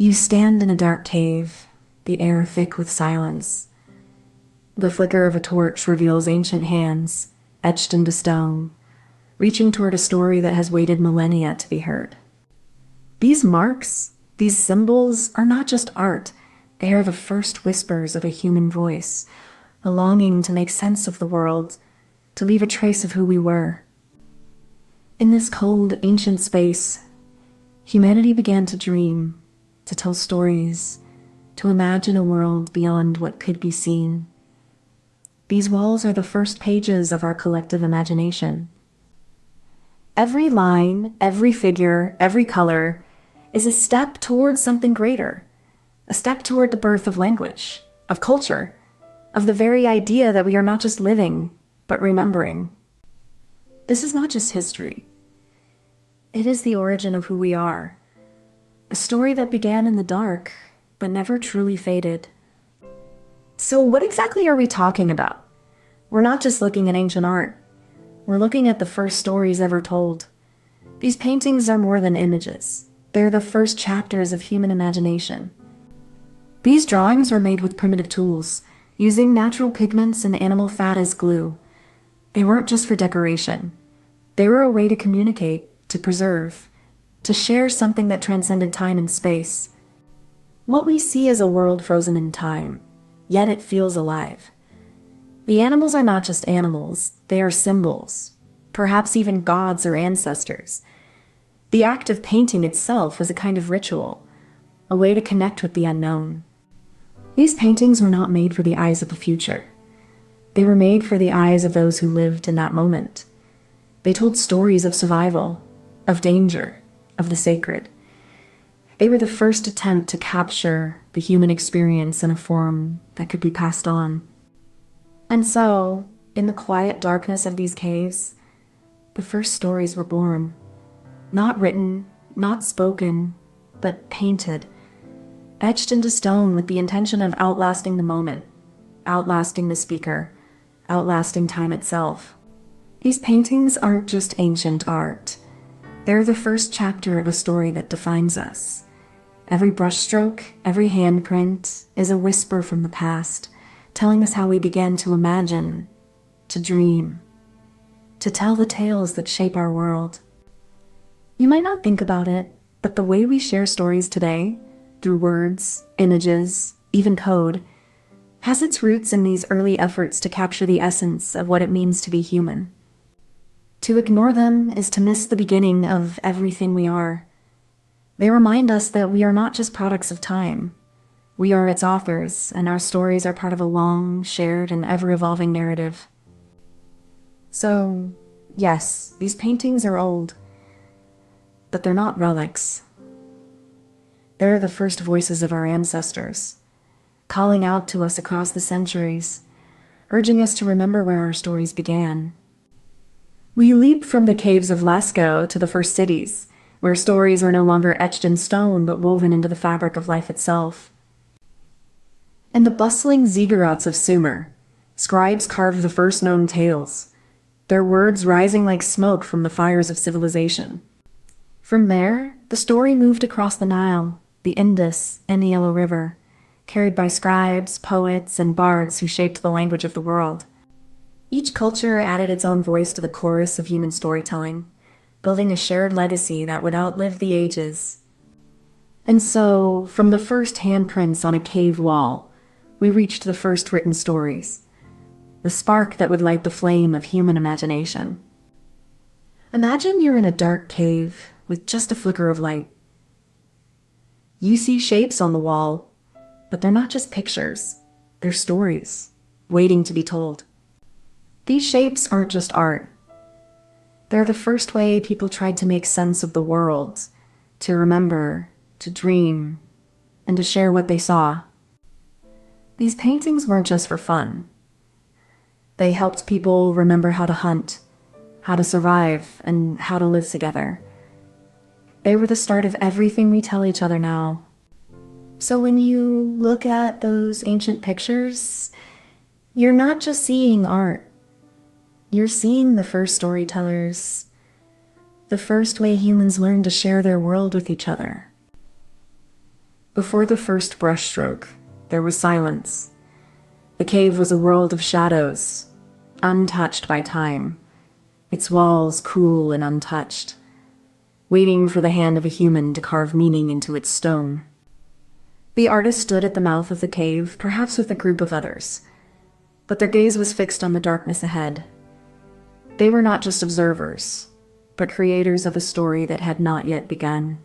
You stand in a dark cave, the air thick with silence. The flicker of a torch reveals ancient hands, etched into stone, reaching toward a story that has waited millennia to be heard. These marks, these symbols, are not just art. They are the first whispers of a human voice, a longing to make sense of the world, to leave a trace of who we were. In this cold, ancient space, humanity began to dream, to tell stories, to imagine a world beyond what could be seen. These walls are the first pages of our collective imagination. Every line, every figure, every color is a step towards something greater, a step toward the birth of language, of culture, of the very idea that we are not just living, but remembering. This is not just history. It is the origin of who we are, a story that began in the dark, but never truly faded. So what exactly are we talking about? We're not just looking at ancient art. We're looking at the first stories ever told. These paintings are more than images. They're the first chapters of human imagination. These drawings were made with primitive tools, using natural pigments and animal fat as glue. They weren't just for decoration. They were a way to communicate, to preserve, to share something that transcended time and space. What we see is a world frozen in time, yet it feels alive. The animals are not just animals, they are symbols, perhaps even gods or ancestors. The act of painting itself was a kind of ritual, a way to connect with the unknown. These paintings were not made for the eyes of the future. They were made for the eyes of those who lived in that moment. They told stories of survival, of danger, of the sacred. They were the first attempt to capture the human experience in a form that could be passed on. And so, in the quiet darkness of these caves, the first stories were born. Not written, not spoken, but painted, etched into stone with the intention of outlasting the moment, outlasting the speaker, outlasting time itself. These paintings aren't just ancient art. They're the first chapter of a story that defines us. Every brushstroke, every handprint is a whisper from the past, telling us how we began to imagine, to dream, to tell the tales that shape our world. You might not think about it, but the way we share stories today, through words, images, even code, has its roots in these early efforts to capture the essence of what it means to be human. To ignore them is to miss the beginning of everything we are. They remind us that we are not just products of time. We are its authors, and our stories are part of a long, shared, and ever-evolving narrative. So, yes, these paintings are old, but they're not relics. They're the first voices of our ancestors, calling out to us across the centuries, urging us to remember where our stories began. We leap from the caves of Lascaux to the first cities, where stories were no longer etched in stone but woven into the fabric of life itself. In the bustling ziggurats of Sumer, scribes carved the first known tales, their words rising like smoke from the fires of civilization. From there, the story moved across the Nile, the Indus, and the Yellow River, carried by scribes, poets, and bards who shaped the language of the world. Each culture added its own voice to the chorus of human storytelling, building a shared legacy that would outlive the ages. And so, from the first handprints on a cave wall, we reached the first written stories, the spark that would light the flame of human imagination. Imagine you're in a dark cave with just a flicker of light. You see shapes on the wall, but they're not just pictures, they're stories, waiting to be told. These shapes aren't just art. They're the first way people tried to make sense of the world, to remember, to dream, and to share what they saw. These paintings weren't just for fun. They helped people remember how to hunt, how to survive, and how to live together. They were the start of everything we tell each other now. So when you look at those ancient pictures, you're not just seeing art. You're seeing the first storytellers, the first way humans learned to share their world with each other. Before the first brushstroke, there was silence. The cave was a world of shadows, untouched by time, its walls cool and untouched, waiting for the hand of a human to carve meaning into its stone. The artist stood at the mouth of the cave, perhaps with a group of others, but their gaze was fixed on the darkness ahead. They were not just observers, but creators of a story that had not yet begun.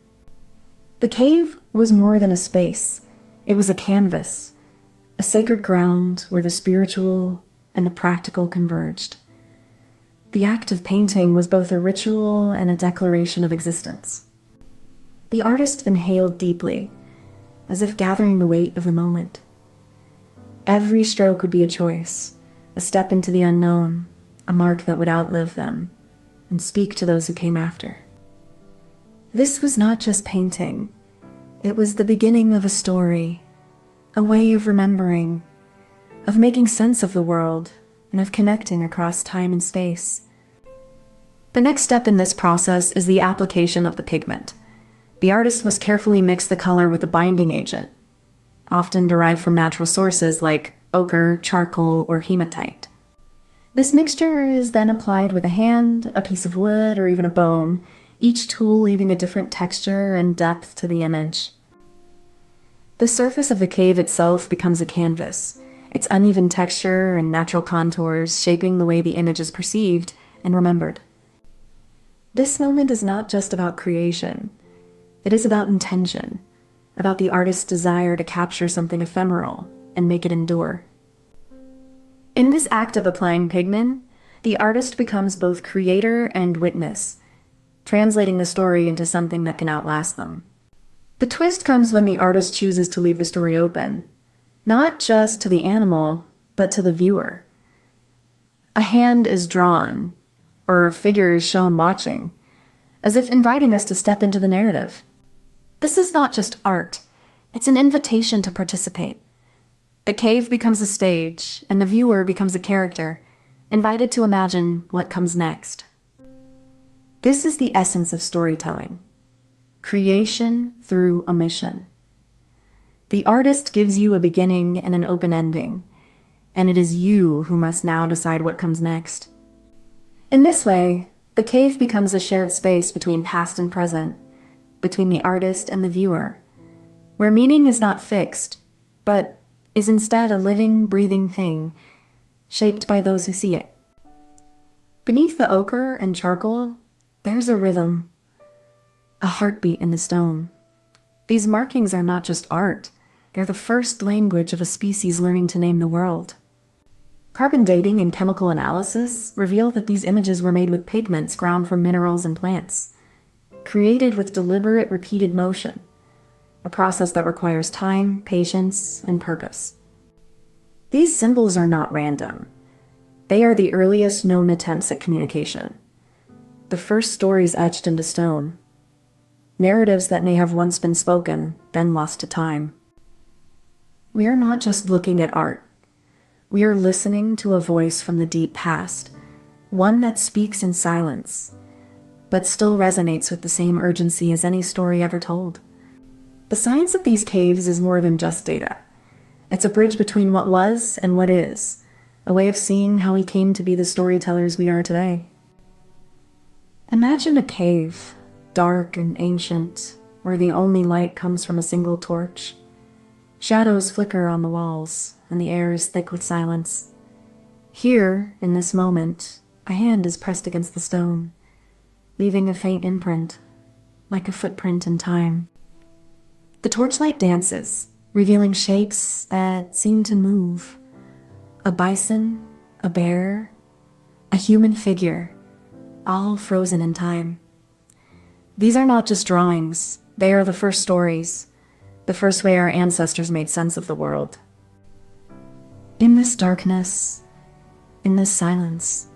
The cave was more than a space. It was a canvas, a sacred ground where the spiritual and the practical converged. The act of painting was both a ritual and a declaration of existence. The artist inhaled deeply, as if gathering the weight of the moment. Every stroke would be a choice, a step into the unknown, a mark that would outlive them and speak to those who came after. This was not just painting. It was the beginning of a story, a way of remembering, of making sense of the world, and of connecting across time and space. The next step in this process is the application of the pigment. The artist must carefully mix the color with a binding agent, often derived from natural sources like ochre, charcoal, or hematite. This mixture is then applied with a hand, a piece of wood, or even a bone, each tool leaving a different texture and depth to the image. The surface of the cave itself becomes a canvas, its uneven texture and natural contours shaping the way the image is perceived and remembered. This moment is not just about creation. It is about intention, about the artist's desire to capture something ephemeral and make it endure. In this act of applying pigment, the artist becomes both creator and witness, translating the story into something that can outlast them. The twist comes when the artist chooses to leave the story open, not just to the animal, but to the viewer. A hand is drawn, or a figure is shown watching, as if inviting us to step into the narrative. This is not just art, it's an invitation to participate. The cave becomes a stage, and the viewer becomes a character, invited to imagine what comes next. This is the essence of storytelling. Creation through omission. The artist gives you a beginning and an open ending, and it is you who must now decide what comes next. In this way, the cave becomes a shared space between past and present, between the artist and the viewer, where meaning is not fixed, but is instead a living, breathing thing, shaped by those who see it. Beneath the ochre and charcoal, there's a rhythm, a heartbeat in the stone. These markings are not just art, they're the first language of a species learning to name the world. Carbon dating and chemical analysis reveal that these images were made with pigments ground from minerals and plants, created with deliberate, repeated motion, a process that requires time, patience, and purpose. These symbols are not random. They are the earliest known attempts at communication. The first stories etched into stone. Narratives that may have once been spoken, then lost to time. We are not just looking at art. We are listening to a voice from the deep past, one that speaks in silence, but still resonates with the same urgency as any story ever told. The science of these caves is more than just data. It's a bridge between what was and what is, a way of seeing how we came to be the storytellers we are today. Imagine a cave, dark and ancient, where the only light comes from a single torch. Shadows flicker on the walls, and the air is thick with silence. Here, in this moment, a hand is pressed against the stone, leaving a faint imprint, like a footprint in time. The torchlight dances, revealing shapes that seem to move. A bison, a bear, a human figure, all frozen in time. These are not just drawings, they are the first stories, the first way our ancestors made sense of the world. In this darkness, in this silence,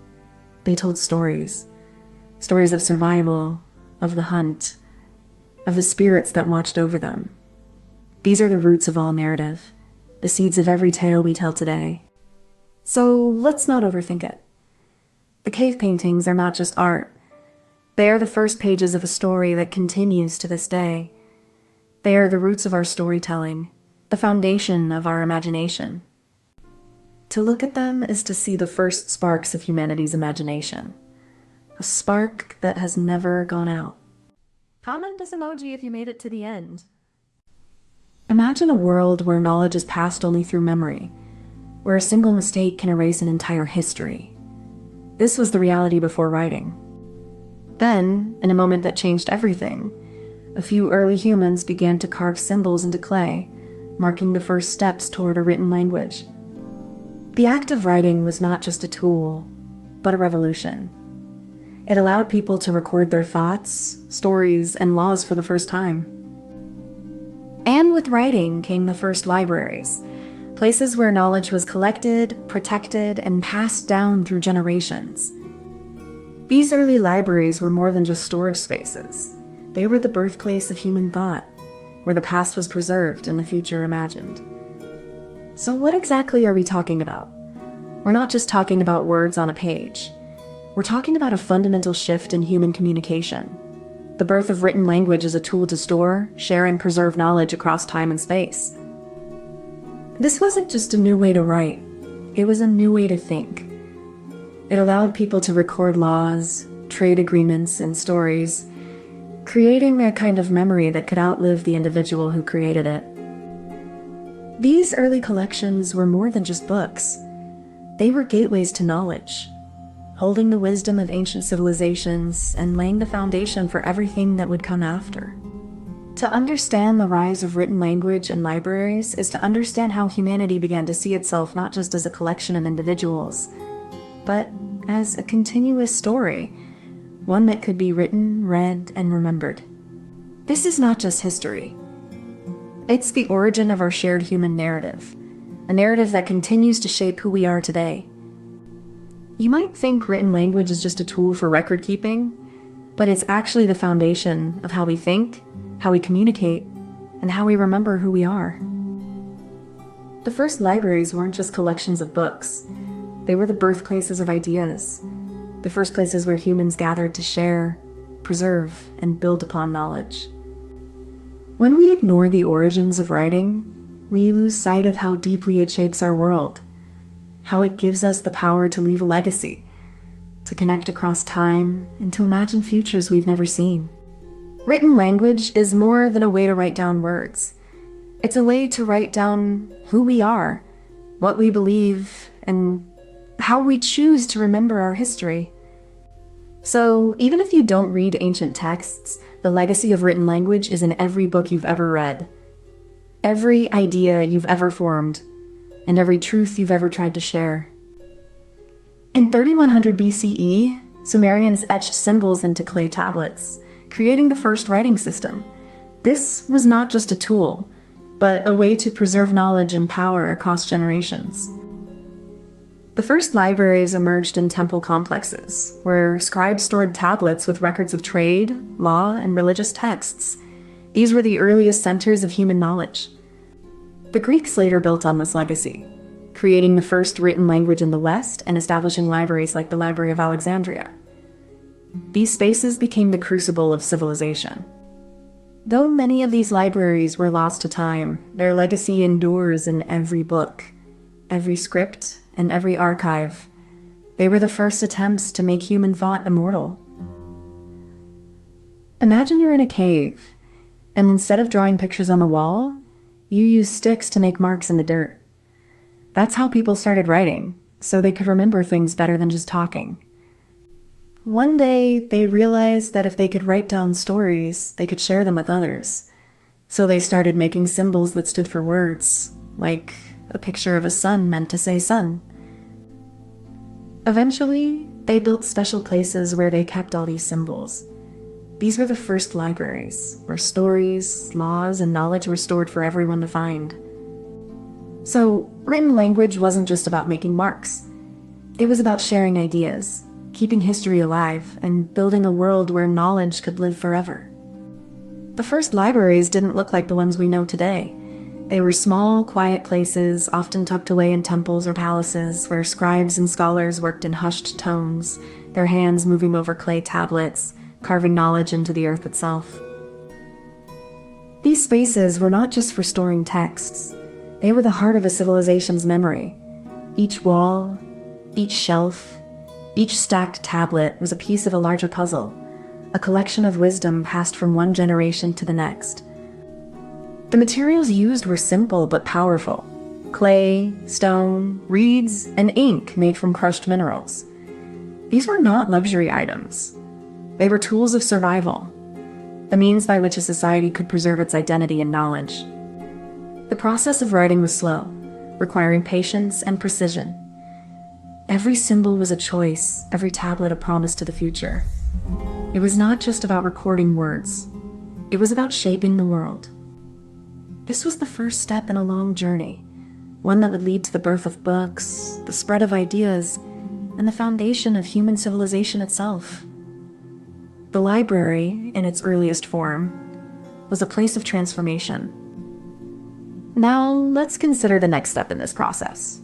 they told stories. Stories of survival, of the hunt, of the spirits that watched over them. These are the roots of all narrative, the seeds of every tale we tell today. So let's not overthink it. The cave paintings are not just art. They are the first pages of a story that continues to this day. They are the roots of our storytelling, the foundation of our imagination. To look at them is to see the first sparks of humanity's imagination, a spark that has never gone out. Comment this emoji if you made it to the end. Imagine a world where knowledge is passed only through memory, where a single mistake can erase an entire history. This was the reality before writing. Then, in a moment that changed everything, a few early humans began to carve symbols into clay, marking the first steps toward a written language. The act of writing was not just a tool, but a revolution. It allowed people to record their thoughts, stories, and laws for the first time. And with writing came the first libraries, places where knowledge was collected, protected, and passed down through generations. These early libraries were more than just storage spaces. They were the birthplace of human thought, where the past was preserved and the future imagined. So what exactly are we talking about? We're not just talking about words on a page. We're talking about a fundamental shift in human communication. The birth of written language as a tool to store, share, and preserve knowledge across time and space. This wasn't just a new way to write. It was a new way to think. It allowed people to record laws, trade agreements, and stories, creating a kind of memory that could outlive the individual who created it. These early collections were more than just books. They were gateways to knowledge, holding the wisdom of ancient civilizations and laying the foundation for everything that would come after. To understand the rise of written language and libraries is to understand how humanity began to see itself not just as a collection of individuals, but as a continuous story, one that could be written, read, and remembered. This is not just history. It's the origin of our shared human narrative, a narrative that continues to shape who we are today. You might think written language is just a tool for record keeping, but it's actually the foundation of how we think, how we communicate, and how we remember who we are. The first libraries weren't just collections of books. They were the birthplaces of ideas, the first places where humans gathered to share, preserve, and build upon knowledge. When we ignore the origins of writing, we lose sight of how deeply it shapes our world, how it gives us the power to leave a legacy, to connect across time, and to imagine futures we've never seen. Written language is more than a way to write down words. It's a way to write down who we are, what we believe, and how we choose to remember our history. So even if you don't read ancient texts, the legacy of written language is in every book you've ever read, every idea you've ever formed, and every truth you've ever tried to share. In 3100 BCE, Sumerians etched symbols into clay tablets, creating the first writing system. This was not just a tool, but a way to preserve knowledge and power across generations. The first libraries emerged in temple complexes, where scribes stored tablets with records of trade, law, and religious texts. These were the earliest centers of human knowledge. The Greeks later built on this legacy, creating the first written language in the West and establishing libraries like the Library of Alexandria. These spaces became the crucible of civilization. Though many of these libraries were lost to time, their legacy endures in every book, every script, and every archive. They were the first attempts to make human thought immortal. Imagine you're in a cave, and instead of drawing pictures on the wall, you use sticks to make marks in the dirt. That's how people started writing, so they could remember things better than just talking. One day, they realized that if they could write down stories, they could share them with others. So they started making symbols that stood for words, like a picture of a sun meant to say sun. Eventually, they built special places where they kept all these symbols. These were the first libraries, where stories, laws, and knowledge were stored for everyone to find. So, written language wasn't just about making marks. It was about sharing ideas, keeping history alive, and building a world where knowledge could live forever. The first libraries didn't look like the ones we know today. They were small, quiet places, often tucked away in temples or palaces, where scribes and scholars worked in hushed tones, their hands moving over clay tablets, carving knowledge into the earth itself. These spaces were not just for storing texts. They were the heart of a civilization's memory. Each wall, each shelf, each stacked tablet was a piece of a larger puzzle, a collection of wisdom passed from one generation to the next. The materials used were simple but powerful: clay, stone, reeds, and ink made from crushed minerals. These were not luxury items. They were tools of survival, the means by which a society could preserve its identity and knowledge. The process of writing was slow, requiring patience and precision. Every symbol was a choice, every tablet a promise to the future. It was not just about recording words. It was about shaping the world. This was the first step in a long journey, one that would lead to the birth of books, the spread of ideas, and the foundation of human civilization itself. The library, in its earliest form, was a place of transformation. Now, let's consider the next step in this process: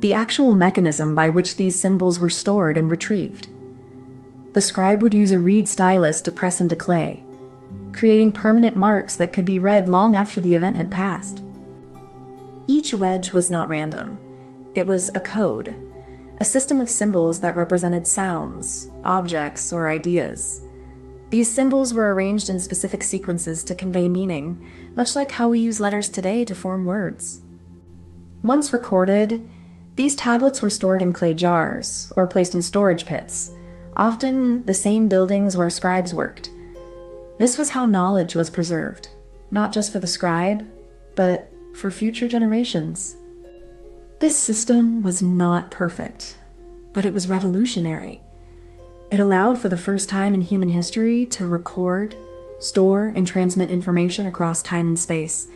the actual mechanism by which these symbols were stored and retrieved. The scribe would use a reed stylus to press into clay, creating permanent marks that could be read long after the event had passed. Each wedge was not random. It was a code, a system of symbols that represented sounds, objects, or ideas. These symbols were arranged in specific sequences to convey meaning, much like how we use letters today to form words. Once recorded, these tablets were stored in clay jars or placed in storage pits, often the same buildings where scribes worked. This was how knowledge was preserved, not just for the scribe, but for future generations. This system was not perfect, but it was revolutionary. It allowed for the first time in human history to record, store, and transmit information across time and space,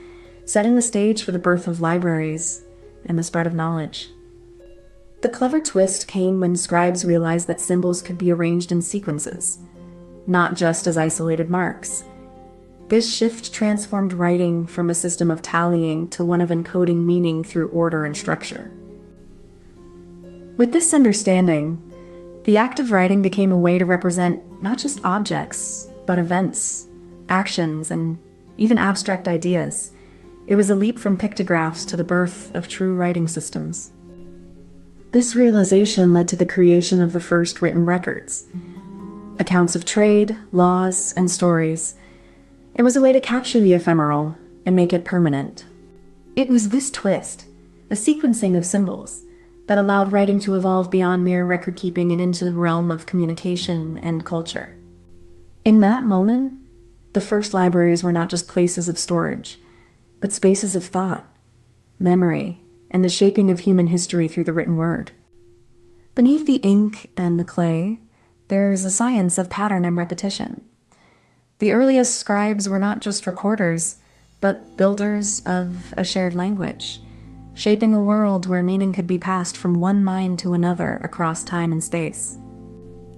setting the stage for the birth of libraries and the spread of knowledge. The clever twist came when scribes realized that symbols could be arranged in sequences, not just as isolated marks. This shift transformed writing from a system of tallying to one of encoding meaning through order and structure. With this understanding, the act of writing became a way to represent not just objects, but events, actions, and even abstract ideas. It was a leap from pictographs to the birth of true writing systems. This realization led to the creation of the first written records, accounts of trade, laws, and stories. It was a way to capture the ephemeral and make it permanent. It was this twist, the sequencing of symbols, that allowed writing to evolve beyond mere record-keeping and into the realm of communication and culture. In that moment, the first libraries were not just places of storage, but spaces of thought, memory, and the shaping of human history through the written word. Beneath the ink and the clay, there's a science of pattern and repetition. The earliest scribes were not just recorders, but builders of a shared language, shaping a world where meaning could be passed from one mind to another across time and space.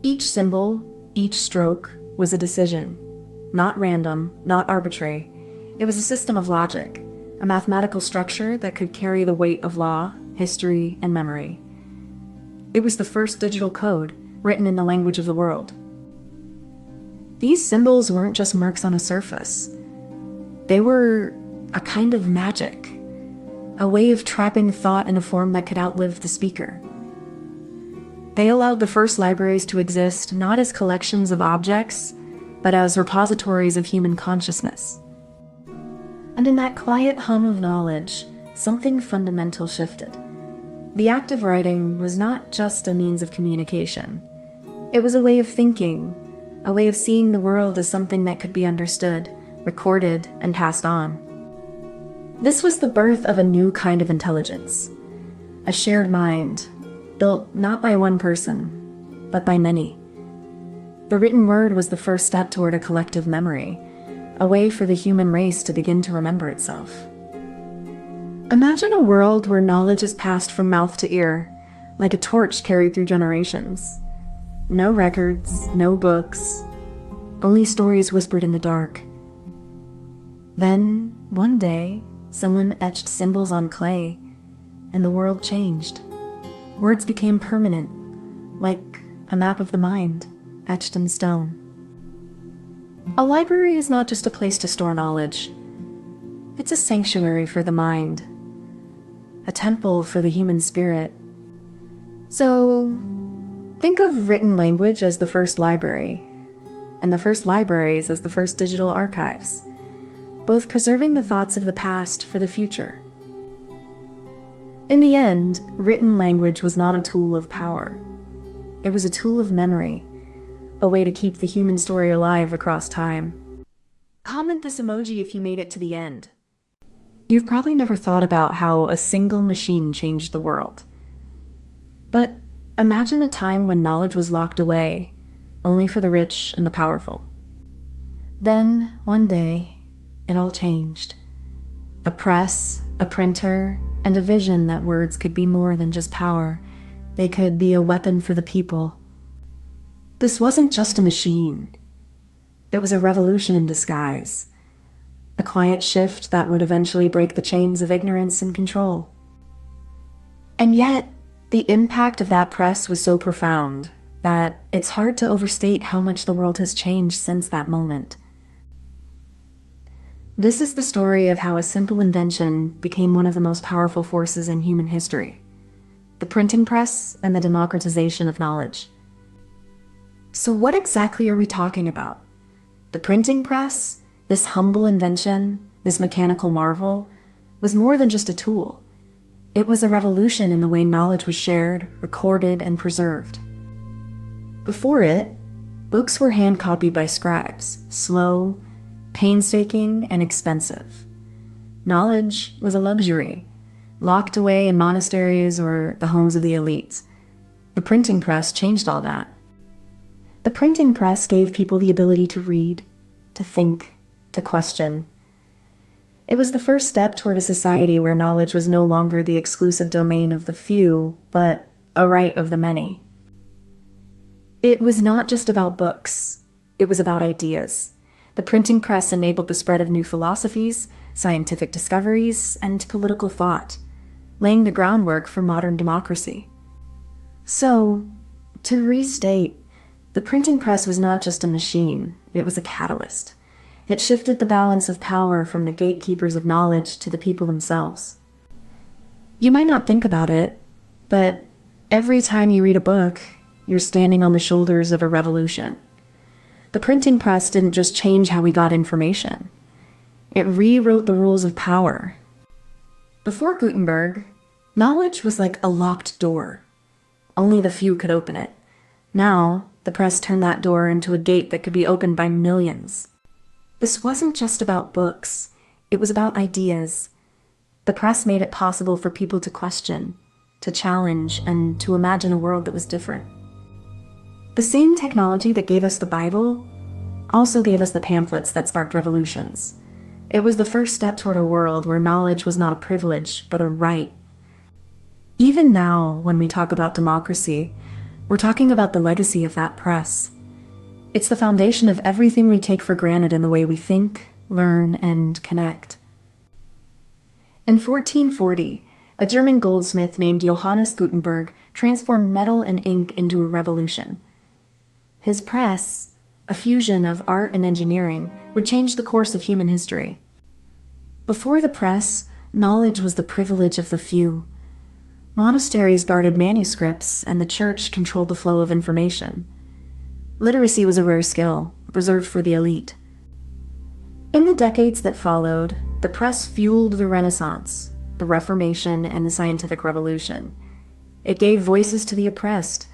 Each symbol, each stroke, was a decision. Not random, not arbitrary. It was a system of logic, a mathematical structure that could carry the weight of law, history, and memory. It was the first digital code, written in the language of the world. These symbols weren't just marks on a surface. They were a kind of magic, a way of trapping thought in a form that could outlive the speaker. They allowed the first libraries to exist not as collections of objects, but as repositories of human consciousness. And in that quiet hum of knowledge, something fundamental shifted. The act of writing was not just a means of communication. It was a way of thinking, a way of seeing the world as something that could be understood, recorded, and passed on. This was the birth of a new kind of intelligence, a shared mind, built not by one person, but by many. The written word was the first step toward a collective memory, a way for the human race to begin to remember itself. Imagine a world where knowledge is passed from mouth to ear, like a torch carried through generations. No records, no books, only stories whispered in the dark. Then, one day, someone etched symbols on clay, and the world changed. Words became permanent, like a map of the mind, etched in stone. A library is not just a place to store knowledge. It's a sanctuary for the mind, a temple for the human spirit. So, think of written language as the first library, and the first libraries as the first digital archives, both preserving the thoughts of the past for the future. In the end, written language was not a tool of power. It was a tool of memory, a way to keep the human story alive across time. Comment this emoji if you made it to the end. You've probably never thought about how a single machine changed the world. But imagine a time when knowledge was locked away, only for the rich and the powerful. Then, one day, it all changed. A press, a printer, and a vision that words could be more than just power. They could be a weapon for the people. This wasn't just a machine. It was a revolution in disguise. A quiet shift that would eventually break the chains of ignorance and control. And yet, the impact of that press was so profound that it's hard to overstate how much the world has changed since that moment. This is the story of how a simple invention became one of the most powerful forces in human history: the printing press and the democratization of knowledge. So what exactly are we talking about? The printing press, this humble invention, this mechanical marvel, was more than just a tool. It was a revolution in the way knowledge was shared, recorded, and preserved. Before it, books were hand-copied by scribes, slow, painstaking, and expensive. Knowledge was a luxury, locked away in monasteries or the homes of the elites. The printing press changed all that. The printing press gave people the ability to read, to think, to question. It was the first step toward a society where knowledge was no longer the exclusive domain of the few, but a right of the many. It was not just about books. It was about ideas. The printing press enabled the spread of new philosophies, scientific discoveries, and political thought, laying the groundwork for modern democracy. So, to restate, the printing press was not just a machine, it was a catalyst. It shifted the balance of power from the gatekeepers of knowledge to the people themselves. You might not think about it, but every time you read a book, you're standing on the shoulders of a revolution. The printing press didn't just change how we got information. It rewrote the rules of power. Before Gutenberg, knowledge was like a locked door. Only the few could open it. Now, the press turned that door into a gate that could be opened by millions. This wasn't just about books. It was about ideas. The press made it possible for people to question, to challenge, and to imagine a world that was different. The same technology that gave us the Bible also gave us the pamphlets that sparked revolutions. It was the first step toward a world where knowledge was not a privilege, but a right. Even now, when we talk about democracy, we're talking about the legacy of that press. It's the foundation of everything we take for granted in the way we think, learn, and connect. In 1440, a German goldsmith named Johannes Gutenberg transformed metal and ink into a revolution. His press, a fusion of art and engineering, would change the course of human history. Before the press, knowledge was the privilege of the few. Monasteries guarded manuscripts, and the church controlled the flow of information. Literacy was a rare skill, reserved for the elite. In the decades that followed, the press fueled the Renaissance, the Reformation, and the scientific revolution. It gave voices to the oppressed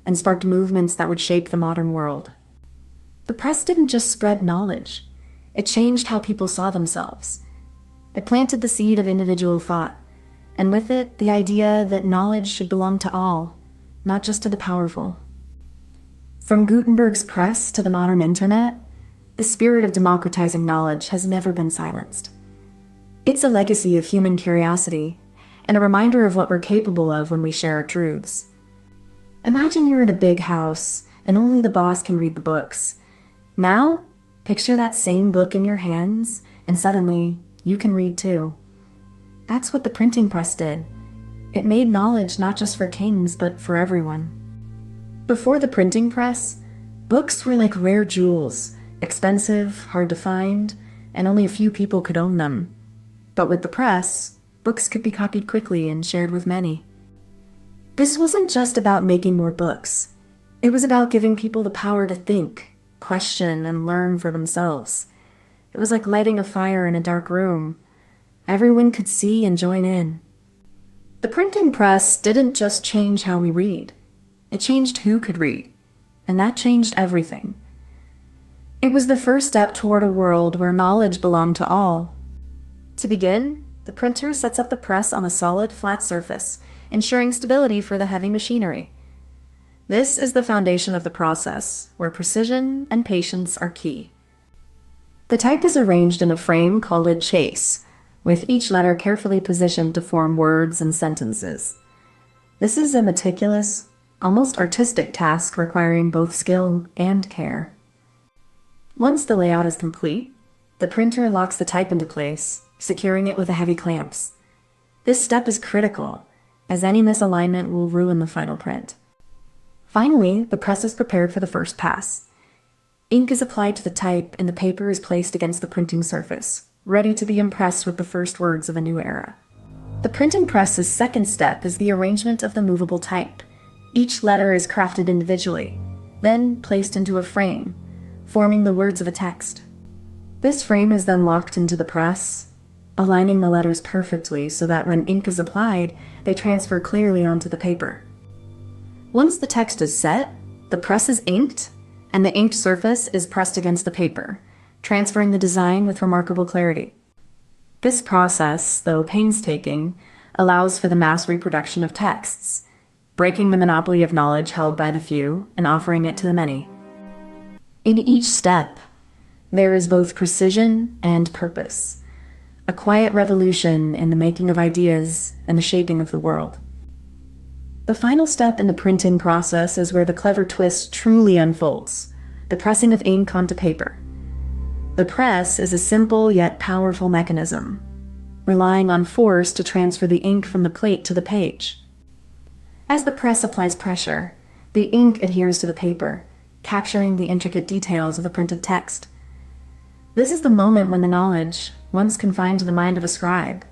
and sparked movements that would shape the modern world. The press didn't just spread knowledge. It changed how people saw themselves. It planted the seed of individual thought, and with it, the idea that knowledge should belong to all, not just to the powerful. From Gutenberg's press to the modern internet, the spirit of democratizing knowledge has never been silenced. It's a legacy of human curiosity, and a reminder of what we're capable of when we share our truths. Imagine you're in a big house, and only the boss can read the books. Now, picture that same book in your hands, and suddenly, you can read too. That's what the printing press did. It made knowledge not just for kings, but for everyone. Before the printing press, books were like rare jewels, expensive, hard to find, and only a few people could own them. But with the press, books could be copied quickly and shared with many. This wasn't just about making more books. It was about giving people the power to think, question, and learn for themselves. It was like lighting a fire in a dark room. Everyone could see and join in. The printing press didn't just change how we read. It changed who could read. And that changed everything. It was the first step toward a world where knowledge belonged to all. To begin, the printer sets up the press on a solid, flat surface, ensuring stability for the heavy machinery. This is the foundation of the process, where precision and patience are key. The type is arranged in a frame called a chase, with each letter carefully positioned to form words and sentences. This is a meticulous, almost artistic task requiring both skill and care. Once the layout is complete, the printer locks the type into place, securing it with heavy clamps. This step is critical, as any misalignment will ruin the final print. Finally, the press is prepared for the first pass. Ink is applied to the type and the paper is placed against the printing surface, ready to be impressed with the first words of a new era. The printing press's second step is the arrangement of the movable type. Each letter is crafted individually, then placed into a frame, forming the words of a text. This frame is then locked into the press, aligning the letters perfectly so that when ink is applied, they transfer clearly onto the paper. Once the text is set, the press is inked, and the inked surface is pressed against the paper, transferring the design with remarkable clarity. This process, though painstaking, allows for the mass reproduction of texts, breaking the monopoly of knowledge held by the few and offering it to the many. In each step, there is both precision and purpose, a quiet revolution in the making of ideas and the shaping of the world. The final step in the printing process is where the clever twist truly unfolds, the pressing of ink onto paper. The press is a simple yet powerful mechanism, relying on force to transfer the ink from the plate to the page. As the press applies pressure, the ink adheres to the paper, capturing the intricate details of the printed text. This is the moment when the knowledge, once confined to the mind of a scribe,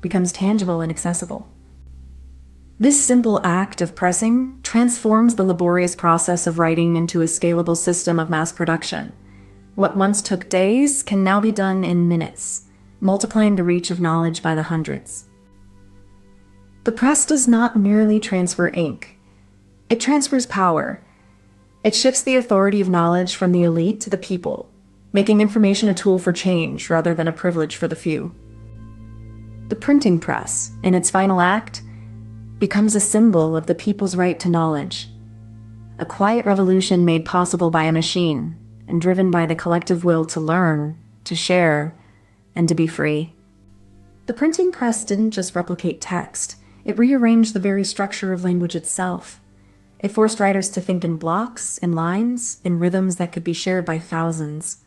becomes tangible and accessible. This simple act of pressing transforms the laborious process of writing into a scalable system of mass production. What once took days can now be done in minutes, multiplying the reach of knowledge by the hundreds. The press does not merely transfer ink. It transfers power. It shifts the authority of knowledge from the elite to the people, making information a tool for change rather than a privilege for the few. The printing press, in its final act, becomes a symbol of the people's right to knowledge, a quiet revolution made possible by a machine and driven by the collective will to learn, to share, and to be free. The printing press didn't just replicate text, it rearranged the very structure of language itself. It forced writers to think in blocks, in lines, in rhythms that could be shared by thousands.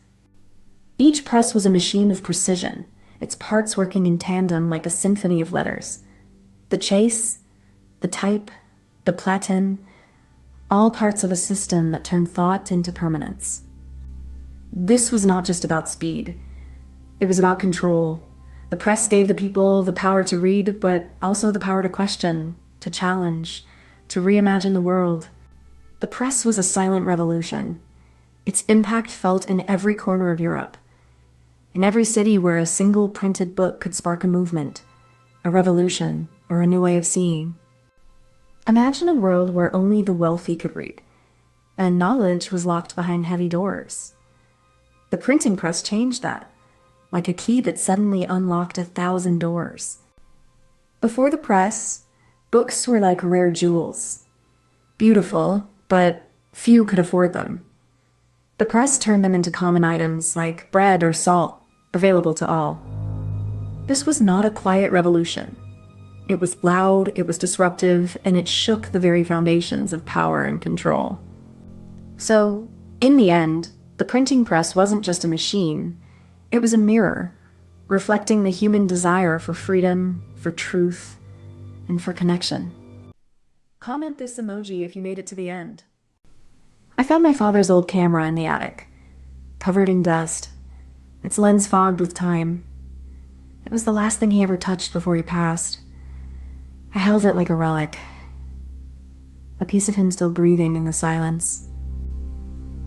Each press was a machine of precision, its parts working in tandem like a symphony of letters. The chase, the type, the platen, all parts of a system that turned thought into permanence. This was not just about speed. It was about control. The press gave the people the power to read, but also the power to question, to challenge, to reimagine the world. The press was a silent revolution. Its impact felt in every corner of Europe, in every city where a single printed book could spark a movement, a revolution, or a new way of seeing. Imagine a world where only the wealthy could read, and knowledge was locked behind heavy doors. The printing press changed that, like a key that suddenly unlocked 1,000 doors. Before the press, books were like rare jewels. Beautiful, but few could afford them. The press turned them into common items like bread or salt, available to all. This was not a quiet revolution. It was loud, it was disruptive, and it shook the very foundations of power and control. So, in the end, the printing press wasn't just a machine. It was a mirror, reflecting the human desire for freedom, for truth, and for connection. Comment this emoji if you made it to the end. I found my father's old camera in the attic, covered in dust, its lens fogged with time. It was the last thing he ever touched before he passed. I held it like a relic, a piece of him still breathing in the silence.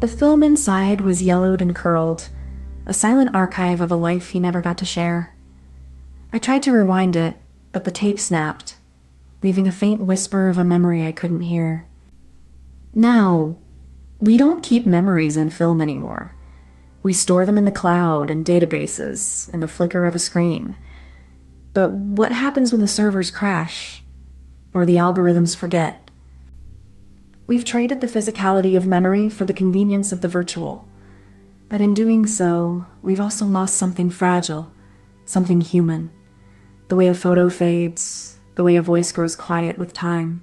The film inside was yellowed and curled, a silent archive of a life he never got to share. I tried to rewind it, but the tape snapped, leaving a faint whisper of a memory I couldn't hear. Now, we don't keep memories in film anymore. We store them in the cloud, in databases, in the flicker of a screen. But what happens when the servers crash, or the algorithms forget? We've traded the physicality of memory for the convenience of the virtual. But in doing so, we've also lost something fragile, something human. The way a photo fades, the way a voice grows quiet with time.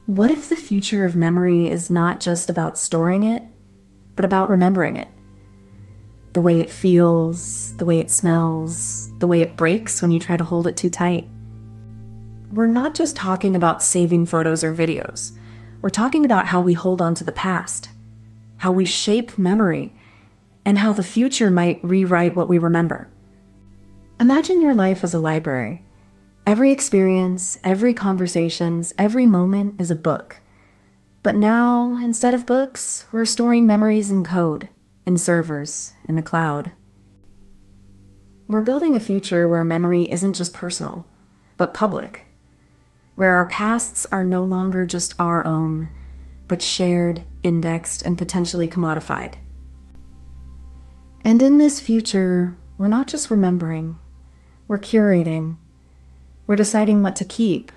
What if the future of memory is not just about storing it, but about remembering it? The way it feels, the way it smells, the way it breaks when you try to hold it too tight. We're not just talking about saving photos or videos. We're talking about how we hold on to the past, how we shape memory, and how the future might rewrite what we remember. Imagine your life as a library. Every experience, every conversation, every moment is a book. But now, instead of books, we're storing memories in code, in servers, in the cloud. We're building a future where memory isn't just personal, but public. Where our pasts are no longer just our own, but shared, indexed, and potentially commodified. And in this future, we're not just remembering, we're curating. We're deciding what to keep,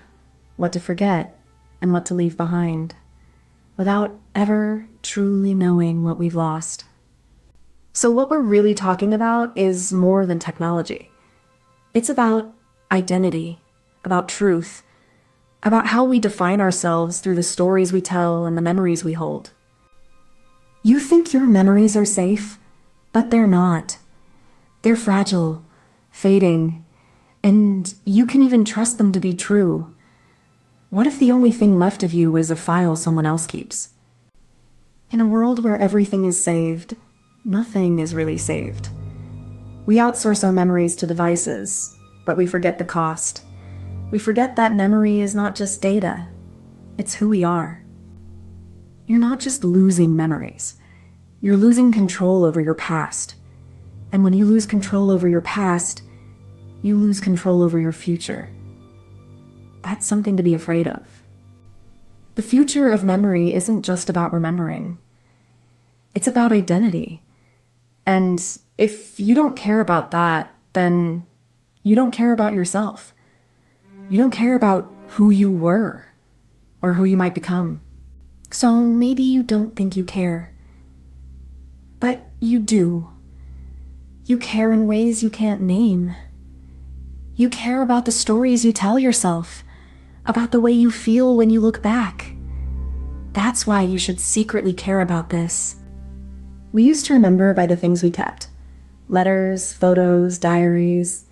what to forget, and what to leave behind, without ever truly knowing what we've lost. So what we're really talking about is more than technology. It's about identity, about truth, about how we define ourselves through the stories we tell and the memories we hold. You think your memories are safe, but they're not. They're fragile, fading, and you can even trust them to be true. What if the only thing left of you is a file someone else keeps? In a world where everything is saved, nothing is really saved. We outsource our memories to devices, but we forget the cost. We forget that memory is not just data, it's who we are. You're not just losing memories, you're losing control over your past. And when you lose control over your past, you lose control over your future. That's something to be afraid of. The future of memory isn't just about remembering. It's about identity. And if you don't care about that, then you don't care about yourself. You don't care about who you were or who you might become. So maybe you don't think you care. But you do. You care in ways you can't name. You care about the stories you tell yourself, about the way you feel when you look back. That's why you should secretly care about this. We used to remember by the things we kept. Letters, photos, diaries,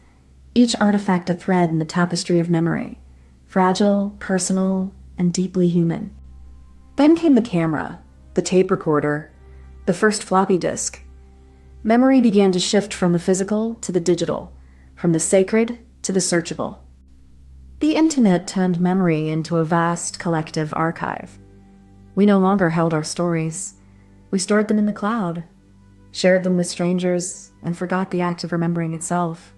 each artifact a thread in the tapestry of memory. Fragile, personal, and deeply human. Then came the camera, the tape recorder, the first floppy disk. Memory began to shift from the physical to the digital, from the sacred to the searchable. The internet turned memory into a vast collective archive. We no longer held our stories. We stored them in the cloud, shared them with strangers, and forgot the act of remembering itself.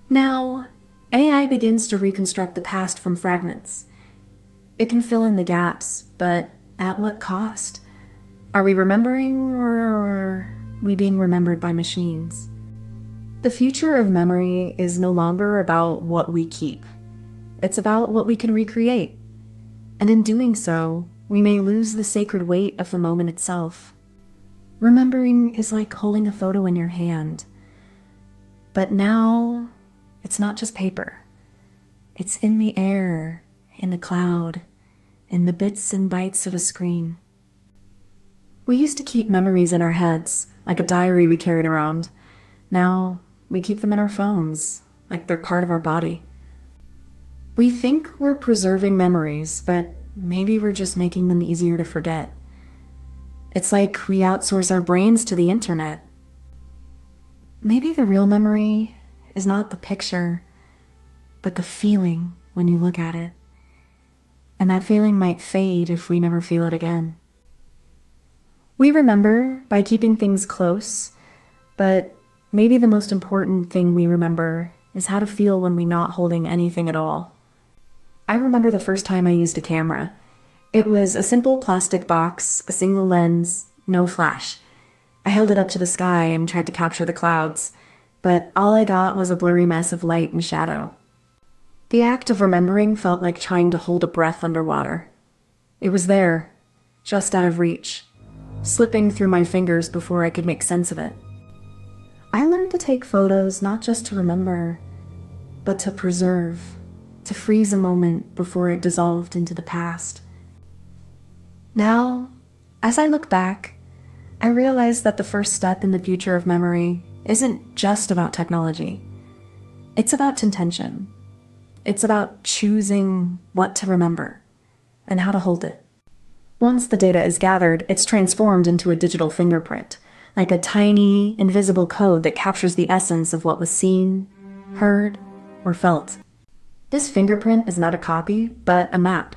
Now, AI begins to reconstruct the past from fragments. It can fill in the gaps, but at what cost? Are we remembering, or are we being remembered by machines? The future of memory is no longer about what we keep. It's about what we can recreate. And in doing so, we may lose the sacred weight of the moment itself. Remembering is like holding a photo in your hand. But now, it's not just paper. It's in the air, in the cloud, in the bits and bytes of a screen. We used to keep memories in our heads, like a diary we carried around. Now, we keep them in our phones, like they're part of our body. We think we're preserving memories, but maybe we're just making them easier to forget. It's like we outsource our brains to the internet. Maybe the real memory is not the picture, but the feeling when you look at it. And that feeling might fade if we never feel it again. We remember by keeping things close, but maybe the most important thing we remember is how to feel when we're not holding anything at all. I remember the first time I used a camera. It was a simple plastic box, a single lens, no flash. I held it up to the sky and tried to capture the clouds, but all I got was a blurry mess of light and shadow. The act of remembering felt like trying to hold a breath underwater. It was there, just out of reach, slipping through my fingers before I could make sense of it. I learned to take photos not just to remember, but to preserve, to freeze a moment before it dissolved into the past. Now, as I look back, I realize that the first step in the future of memory isn't just about technology. It's about intention. It's about choosing what to remember and how to hold it. Once the data is gathered, it's transformed into a digital fingerprint, like a tiny, invisible code that captures the essence of what was seen, heard, or felt. This fingerprint is not a copy, but a map,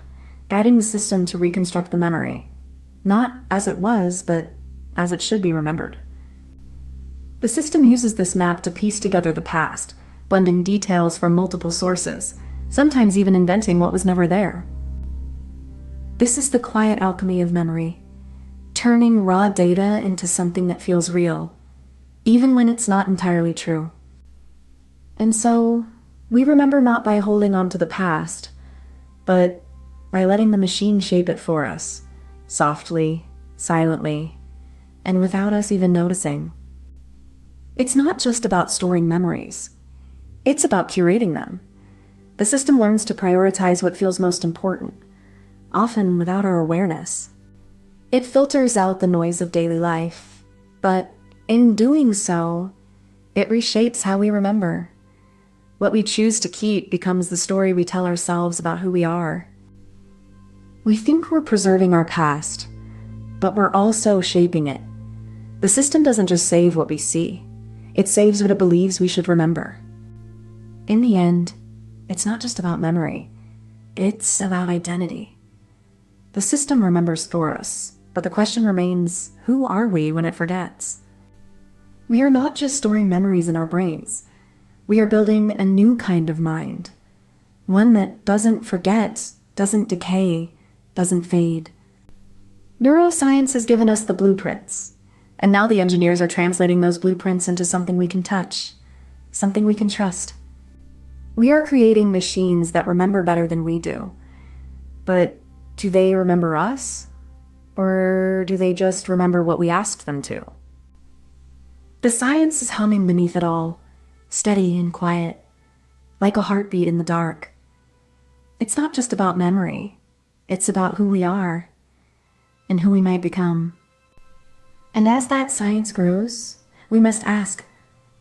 guiding the system to reconstruct the memory, not as it was, but as it should be remembered. The system uses this map to piece together the past, blending details from multiple sources, sometimes even inventing what was never there. This is the quiet alchemy of memory, turning raw data into something that feels real, even when it's not entirely true. And so, we remember not by holding on to the past, but by letting the machine shape it for us, softly, silently, and without us even noticing. It's not just about storing memories. It's about curating them. The system learns to prioritize what feels most important, often without our awareness. It filters out the noise of daily life, but in doing so, it reshapes how we remember. What we choose to keep becomes the story we tell ourselves about who we are. We think we're preserving our past, but we're also shaping it. The system doesn't just save what we see. It saves what it believes we should remember. In the end, it's not just about memory. It's about identity. The system remembers for us, but the question remains, who are we when it forgets? We are not just storing memories in our brains. We are building a new kind of mind. One that doesn't forget, doesn't decay, doesn't fade. Neuroscience has given us the blueprints, and now the engineers are translating those blueprints into something we can touch, something we can trust. We are creating machines that remember better than we do. But do they remember us? Or do they just remember what we asked them to? The science is humming beneath it all, steady and quiet, like a heartbeat in the dark. It's not just about memory. It's about who we are and who we might become. And as that science grows, we must ask,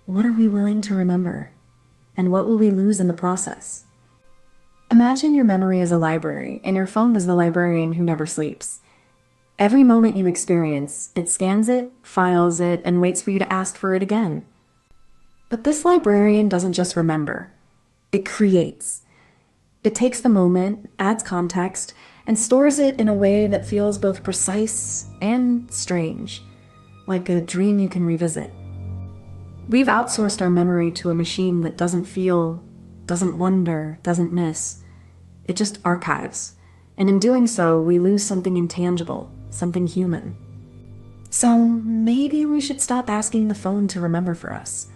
what are we willing to remember? And what will we lose in the process? Imagine your memory as a library, and your phone is the librarian who never sleeps. Every moment you experience, it scans it, files it, and waits for you to ask for it again. But this librarian doesn't just remember. It creates. It takes the moment, adds context, and stores it in a way that feels both precise and strange, like a dream you can revisit. We've outsourced our memory to a machine that doesn't feel, doesn't wonder, doesn't miss. It just archives. And in doing so, we lose something intangible, something human. So maybe we should stop asking the phone to remember for us.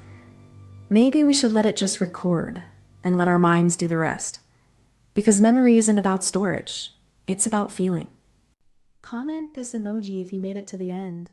Maybe we should let it just record and let our minds do the rest. Because memory isn't about storage. It's about feeling. Comment this emoji if you made it to the end.